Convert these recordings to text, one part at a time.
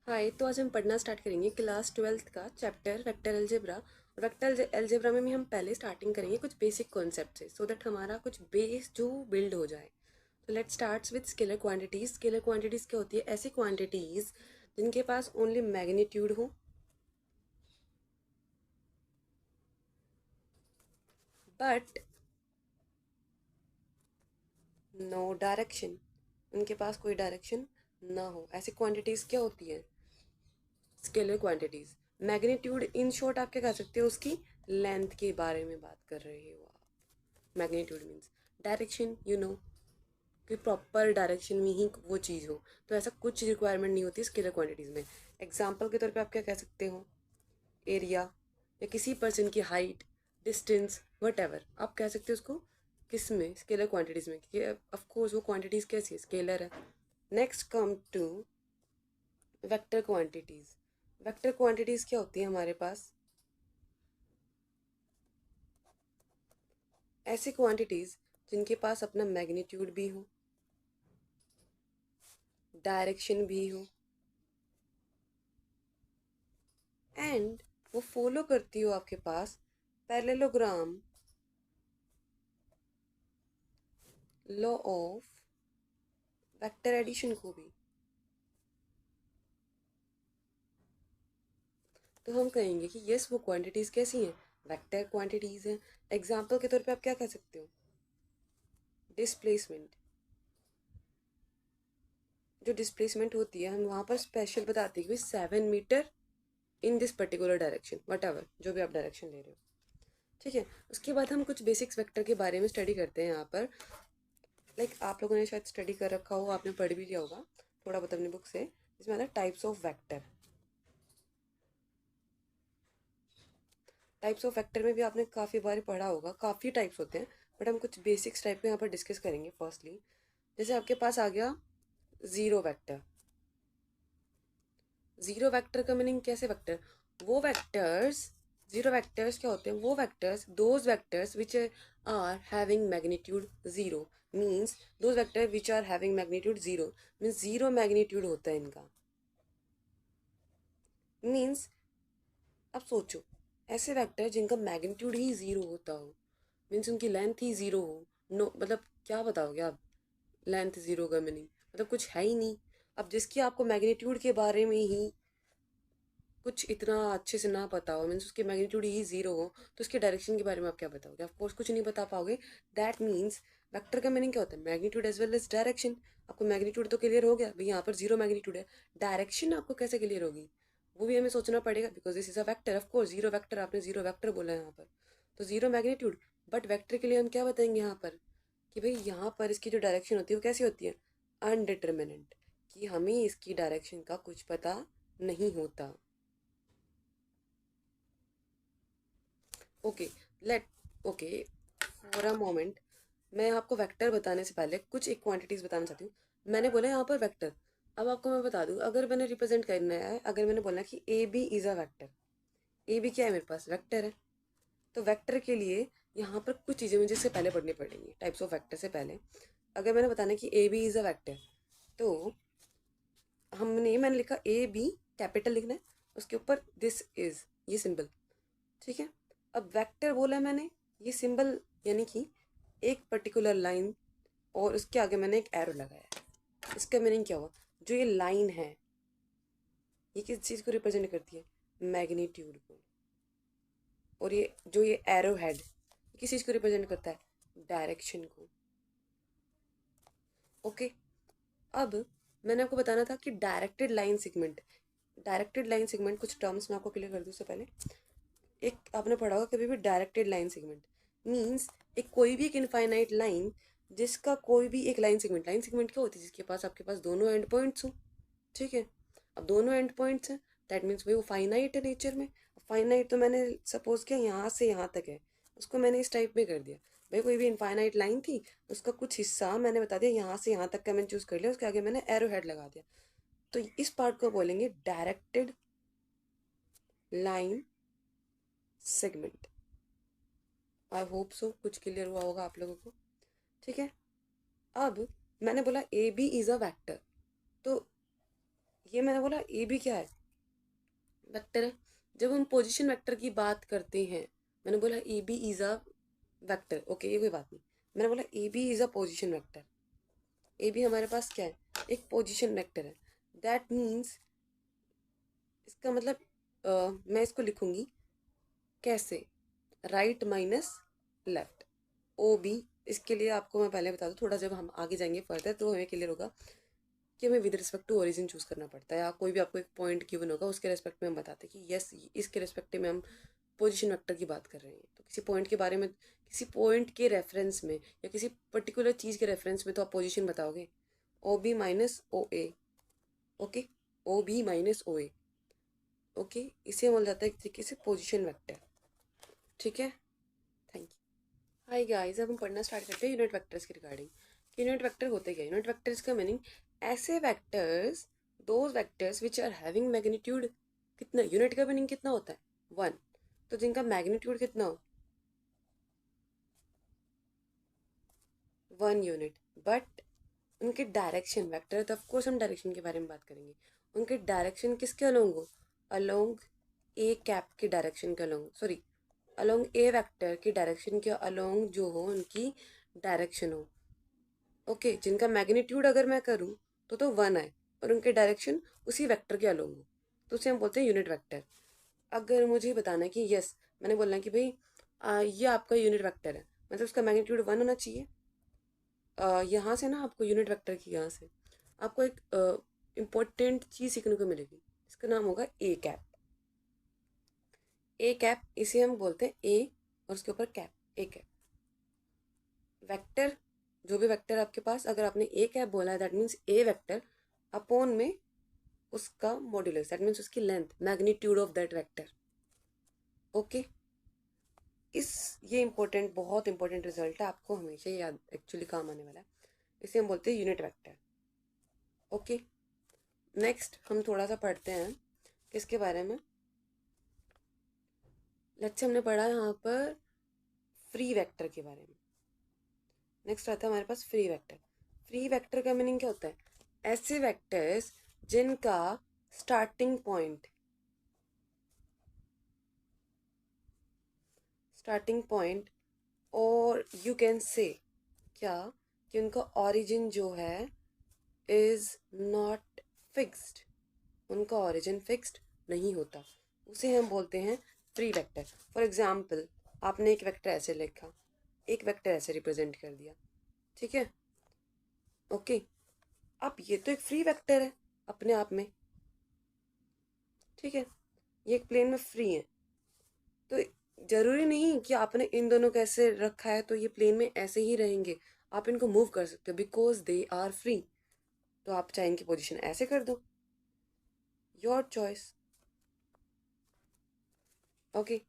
हाय, तो आज हम पढ़ना स्टार्ट करेंगे क्लास 12th का chapter vector algebra. Vector algebra में भी हम पहले स्टार्टिंग करेंगे कुछ बेसिक कॉन्सेप्ट से, सो दैट हमारा कुछ बेस जो बिल्ड हो जाए। तो let's starts with scalar quantities. Scalar quantities क्या होती है? ऐसी क्वांटिटीज जिनके पास ओनली मैग्नीट्यूड हो बट नो डायरेक्शन। उनके पास कोई डायरेक्शन ना हो, ऐसी क्वांटिटीज क्या होती है? Scalar quantities. Magnitude in short आप क्या कह सकते हो? उसकी लेंथ के बारे में बात कर रहे हो आप। मैग्नीट्यूड मीन्स डायरेक्शन, कि प्रॉपर डायरेक्शन में ही वो चीज़ हो। तो ऐसा कुछ रिक्वायरमेंट नहीं होती स्केलर क्वांटिटीज़ में। एग्जाम्पल के तौर पे आप क्या कह सकते हो? एरिया, या किसी पर्सन की हाइट, डिस्टेंस, वट एवर आप कह सकते हो उसको किस में? स्केलर क्वांटिटीज़ में, क्योंकि ऑफकोर्स वो क्वांटिटीज़ कैसी है? स्केलर है। Next come to vector quantities. Vector quantities क्या होती है हमारे पास? ऐसी क्वांटिटीज़ जिनके पास अपना मैग्नीट्यूड भी हो, डायरेक्शन भी हो, एंड वो फॉलो करती हो आपके पास parallelogram law of vector addition को भी। तो हम कहेंगे कि यस, वो क्वांटिटीज़ कैसी हैं? वेक्टर क्वांटिटीज़ हैं। एग्जाम्पल के तौर पे आप क्या कह सकते हो? डिस्प्लेसमेंट। जो डिस्प्लेसमेंट होती है हम वहाँ पर स्पेशल बताते हैं कि 7 metre in this particular direction, whatever जो भी आप डायरेक्शन ले रहे हो। ठीक है। उसके बाद हम कुछ बेसिक्स वेक्टर के बारे में स्टडी करते हैं यहाँ पर। आप लोगों ने शायद स्टडी कर रखा हो, आपने पढ़ भी लिया होगा थोड़ा बहुत अपनी बुक से, जिसमें आता है types of vector. Types of vector में भी आपने काफ़ी बार पढ़ा होगा, काफ़ी टाइप्स होते हैं, बट हम कुछ बेसिक्स टाइप में यहाँ पर डिस्कस करेंगे। फर्स्टली, जैसे आपके पास आ गया ज़ीरो वेक्टर। ज़ीरो वेक्टर का मीनिंग कैसे? वेक्टर, वो वेक्टर्स, ज़ीरो वेक्टर्स क्या होते हैं? वो vectors, those vectors which are having magnitude zero. Means those vector which are having magnitude zero, means zero magnitude होता है इनका। मीन्स अब सोचो, ऐसे वेक्टर जिनका मैग्नीट्यूड ही ज़ीरो होता हो, मीन्स उनकी लेंथ ही ज़ीरो हो। नो मतलब क्या बताओगे आप? लेंथ ज़ीरो का मीनिंग मतलब कुछ है ही नहीं। अब जिसकी आपको मैग्नीट्यूड के बारे में ही कुछ इतना अच्छे से ना पता हो, मीन्स उसकी मैग्नीट्यूड ही ज़ीरो हो, तो उसके डायरेक्शन के बारे में आप क्या बताओगे? ऑफ कोर्स कुछ नहीं बता पाओगे। दैट मीन्स वेक्टर का मीनिंग क्या होता है? Magnitude as well as direction. आपको मैग्नीट्यूड तो क्लियर हो गया भाई, यहाँ पर जीरो मैग्नीट्यूड है। डायरेक्शन आपको कैसे क्लियर होगी? वो भी हमें सोचना पड़ेगा, because this is a vector. Of course zero vector, आपने जीरो वेक्टर बोला है यहाँ पर, तो जीरो मैग्नीट्यूड। बट वेक्टर के लिए हम क्या बताएंगे यहाँ पर? कि भाई यहाँ पर इसकी जो डायरेक्शन होती है वो कैसी होती है? अनडिटर्मिनेंट, कि हमें इसकी डायरेक्शन का कुछ पता नहीं होता। Okay, let okay, for a moment मैं आपको वेक्टर बताने से पहले कुछ एक क्वांटिटीज बताना चाहती हूँ। मैंने बोला यहाँ पर वेक्टर। अब आपको मैं बता दूँ, अगर मैंने रिप्रेजेंट करना है, अगर मैंने बोला कि A B is a vector, A B क्या है मेरे पास? वेक्टर है। तो वेक्टर के लिए यहाँ पर कुछ चीज़ें मुझे इससे पहले पढ़नी पड़ेंगी, टाइप्स ऑफ वेक्टर से पहले। अगर मैंने बताना कि A B is a vector, तो मैंने लिखा ए बी, कैपिटल लिखना है, उसके ऊपर दिस इज, ये सिंबल। ठीक है। अब वेक्टर बोला मैंने, ये सिंबल यानी कि एक पर्टिकुलर लाइन, और उसके आगे मैंने एक एरो लगाया है। इसका मीनिंग क्या हुआ? जो ये लाइन है ये किस चीज़ को रिप्रेजेंट करती है? मैग्नीट्यूड को। और ये जो ये एरो हेड किस चीज़ को रिप्रेजेंट करता है? डायरेक्शन को। ओके। अब मैंने आपको बताना था कि directed line segment, directed line segment कुछ टर्म्स मैं आपको क्लियर कर दूँ उससे पहले। एक आपने पढ़ा होगा कभी भी, डायरेक्टेड लाइन सेगमेंट मीन्स एक कोई भी एक इनफाइनाइट लाइन जिसका कोई भी एक लाइन सेगमेंट क्या होती है? जिसके पास आपके पास दोनों एंड पॉइंट्स हो। ठीक है। अब दोनों एंड पॉइंट्स हैं, दैट मीन्स भाई वो फाइनाइट है नेचर में। फाइनाइट तो मैंने सपोज किया यहाँ से यहाँ तक है, उसको मैंने इस टाइप में कर दिया। भाई कोई भी इनफाइनाइट लाइन थी, उसका कुछ हिस्सा मैंने बता दिया यहाँ से यहाँ तक का मैंने चूज कर लिया, उसके आगे मैंने एरो हेड लगा दिया। तो इस पार्ट को बोलेंगे directed line segment. I hope so कुछ क्लियर हुआ होगा आप लोगों को। ठीक है। अब मैंने बोला A B is a vector, तो ये मैंने बोला ए भी क्या है, वेक्टर है। जब हम पोजीशन वेक्टर की बात करते हैं, मैंने बोला A B is a vector, okay ये कोई बात नहीं। मैंने बोला A B is a position vector, A B हमारे पास क्या है, एक पोजीशन वेक्टर है। दैट मीन्स इसका मतलब मैं इसको लिखूंगी कैसे, right minus left, O B. इसके लिए आपको मैं पहले बता दूं, थोड़ा जब हम आगे जाएंगे फर्दर तो हमें क्लियर होगा कि हमें with respect to origin choose करना पड़ता है, या कोई भी आपको एक पॉइंट गिवन होगा उसके रेस्पेक्ट में हम बताते हैं कि यस इसके रेस्पेक्ट में हम पोजीशन वेक्टर की बात कर रहे हैं। तो किसी पॉइंट के बारे में, किसी पॉइंट के रेफरेंस में या किसी पर्टिकुलर चीज़ के रेफरेंस में तो आप पोजीशन बताओगे, ओ बी माइनस ओ ए, okay, O B minus O ए, ओके, इसे बोला जाता है एक तरीके से पोजीशन वेक्टर, ठीक है। Thank you. हाय गाइस, अब हम पढ़ना स्टार्ट करते हैं यूनिट वेक्टर्स के रिगार्डिंग। यूनिट वेक्टर होते क्या, यूनिट वेक्टर्स का मीनिंग ऐसे vectors, those vectors which are having magnitude, कितना, यूनिट का मीनिंग कितना होता है, 1, तो जिनका मैग्नीट्यूड कितना हो, 1 यूनिट, बट उनके डायरेक्शन, वेक्टर तो ऑफकोर्स हम डायरेक्शन के बारे में बात करेंगे, उनके डायरेक्शन किसके अलोंग हो, अलोंग ए कैप के डायरेक्शन के अलोंग, सॉरी अलोंग ए वेक्टर की डायरेक्शन के अलोंग जो हो उनकी डायरेक्शन हो, ओके, जिनका मैग्नीट्यूड अगर मैं करूँ तो 1 आए और उनके डायरेक्शन उसी वेक्टर के अलोंग हो, तो उसे हम बोलते हैं यूनिट वेक्टर। अगर मुझे बताना है कि यस, मैंने बोलना है कि भाई ये आपका यूनिट वेक्टर है, मतलब उसका मैग्नीट्यूड 1 होना चाहिए। यहाँ से ना आपको यूनिट वेक्टर की, यहाँ से आपको एक इम्पोर्टेंट चीज़ सीखने को मिलेगी, इसका नाम होगा ए कैप। ए कैप, इसे हम बोलते हैं ए और उसके ऊपर कैप, ए कैप। वेक्टर, जो भी वेक्टर आपके पास, अगर आपने ए कैप बोला है that means A vector upon में उसका मॉड्यूलस, दैट मीन्स उसकी length, magnitude of that vector, okay. इस, ये इंपॉर्टेंट, बहुत इंपॉर्टेंट रिजल्ट है, आपको हमेशा याद एक्चुअली काम आने वाला है। इसे हम बोलते हैं यूनिट वेक्टर, ओके। नेक्स्ट हम थोड़ा सा पढ़ते हैं किसके बारे में, लेट्स से हमने पढ़ा यहाँ पर फ्री वेक्टर के बारे में। नेक्स्ट आता है हमारे पास फ्री वेक्टर। फ्री वेक्टर का मीनिंग क्या होता है, ऐसे वेक्टर्स जिनका स्टार्टिंग पॉइंट, और यू कैन से क्या, कि उनका ओरिजिन जो है इज नॉट फिक्स्ड, उनका ओरिजिन फिक्स्ड नहीं होता, उसे हम बोलते हैं फ्री वेक्टर। फॉर एग्जाम्पल, आपने एक वेक्टर ऐसे लिखा, एक वेक्टर ऐसे रिप्रेजेंट कर दिया, ठीक है, ओके। अब ये तो एक फ्री वेक्टर है अपने आप में, ठीक है, ये एक प्लेन में फ्री है, तो जरूरी नहीं कि आपने इन दोनों को ऐसे रखा है तो ये प्लेन में ऐसे ही रहेंगे, आप इनको मूव कर सकते हो बिकॉज दे आर फ्री। तो आप चाहे इनकी पोजीशन ऐसे कर दो, your choice, okay.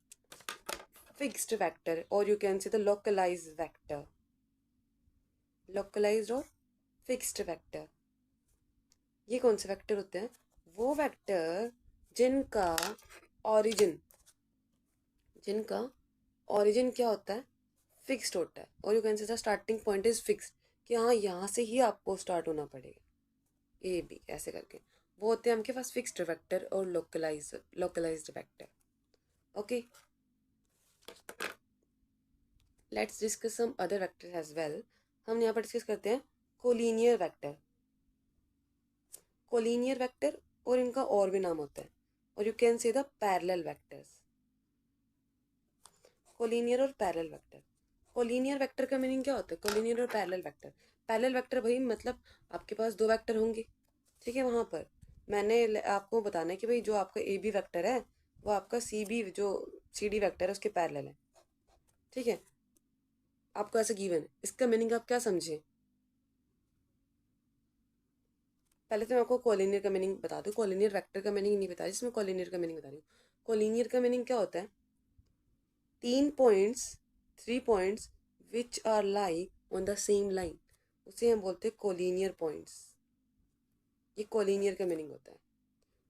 Fixed vector, और you can say the localized vector, localized और फिक्स्ड वेक्टर, ये कौन से वेक्टर होते हैं, वो वेक्टर जिनका ओरिजिन, जिनका ओरिजिन क्या होता है, फिक्स्ड होता है, और you can say the starting point is fixed, कि हाँ यहाँ से ही आपको स्टार्ट होना पड़ेगा, ए बी ऐसे करके, वो होते हैं आपके पास फिक्स्ड वेक्टर और localised vector, okay. Let's discuss some other vector as well. हम यहाँ पर डिस्कस करते हैं कोलिनियर वेक्टर, कोलिनियर वेक्टर, और इनका और भी नाम होता है, और you can say the parallel vectors, collinear और पैरेलल वेक्टर। कोलिनियर वेक्टर का मीनिंग क्या होता है, कोलिनियर और पैरेलल वेक्टर, पैरेलल वेक्टर भाई मतलब आपके पास दो वेक्टर होंगे, ठीक है, वहाँ पर मैंने आपको बताना है कि भाई जो आपका ए बी वेक्टर है वो आपका सी बी, जो सी डी वेक्टर है उसके पैरेलल है, ठीक है, आपको ऐसा गिवन है, इसका मीनिंग आप क्या समझे, पहले तो मैं आपको कोलिनियर का मीनिंग बता दूँ, कोलिनियर वेक्टर का मीनिंग नहीं बता रही, इसमें कोलिनियर का मीनिंग बता रही हूँ। कोलिनियर का मीनिंग क्या होता है, 3 points, 3 points which are lie on the same line, उसे हम बोलते हैं कोलिनियर पॉइंट्स, ये कोलिनियर का मीनिंग होता है,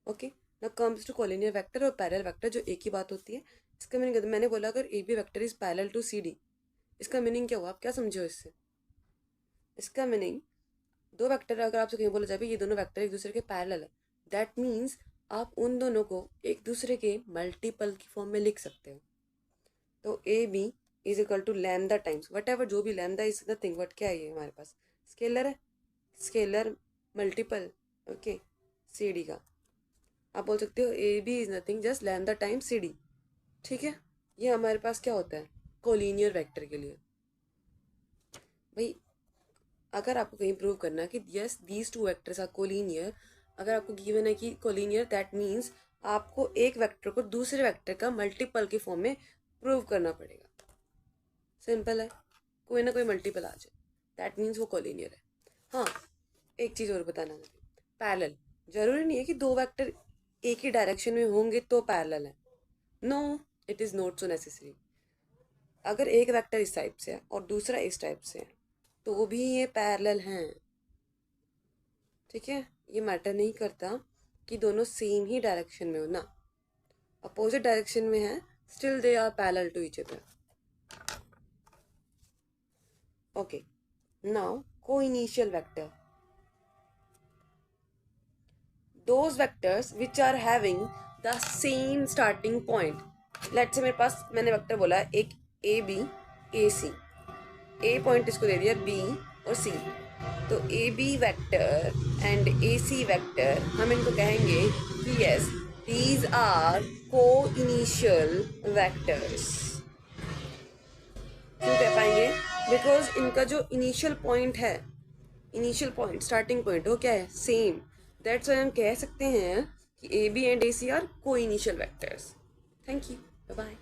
okay. Now comes to collinear vector और पैरेलल वेक्टर, जो एक ही बात होती है। इसका मीनिंग, मैंने बोला अगर A B vector is parallel to C D, इसका मीनिंग क्या हुआ, आप क्या समझो इससे, इसका मीनिंग दो वेक्टर अगर आपसे कहीं बोला जाए ये दोनों वेक्टर एक दूसरे के पैरेलल है, दैट मीन्स आप उन दोनों को एक दूसरे के मल्टीपल की फॉर्म में लिख सकते हो। तो A B is equal to lambda times whatever, जो भी लैम्डा इज नथिंग बट क्या है ये हमारे पास स्केलर है, scalar multiple okay C D का। आप बोल सकते हो A B is nothing just lambda times C D, ठीक है। ये हमारे पास क्या होता है कोलिनियर वेक्टर के लिए। भाई अगर आपको कहीं प्रूव करना है कि yes these two vectors are collinear, अगर आपको गिवन है कि कोलिनियर दैट मीन्स आपको एक वेक्टर को दूसरे वेक्टर का मल्टीपल के फॉर्म में प्रूव करना पड़ेगा। सिंपल है, कोई ना कोई मल्टीपल आ जाए दैट मीन्स वो कोलिनियर है। हाँ एक चीज़ और बताना मुझे, पैरेलल जरूरी नहीं है कि दो वेक्टर एक ही डायरेक्शन में होंगे तो पैरेलल है। No it is not so necessary. अगर एक वेक्टर इस टाइप से है और दूसरा इस टाइप से है तो भी ये पैरेलल हैं, ठीक है। ये मैटर नहीं करता कि दोनों सेम ही डायरेक्शन में हो ना, अपोजिट डायरेक्शन में है still they are parallel to each other. Okay now co-initial vector, those vectors which are having the same starting point। Let's say मेरे पास मैंने वेक्टर बोला है एक A B A C, A point इसको दे दिया B और सी, तो A B vector and A C vector हम इनको कहेंगे कि यस दीज आर को इनिशियल वैक्टर्स। क्यों कह पाएंगे? बिकॉज इनका जो इनिशियल पॉइंट है, इनिशियल पॉइंट स्टार्टिंग पॉइंट वो क्या है सेम, दैट्स व्हाई हम कह सकते हैं कि A B and A C are को initial vectors. Thank you, bye bye.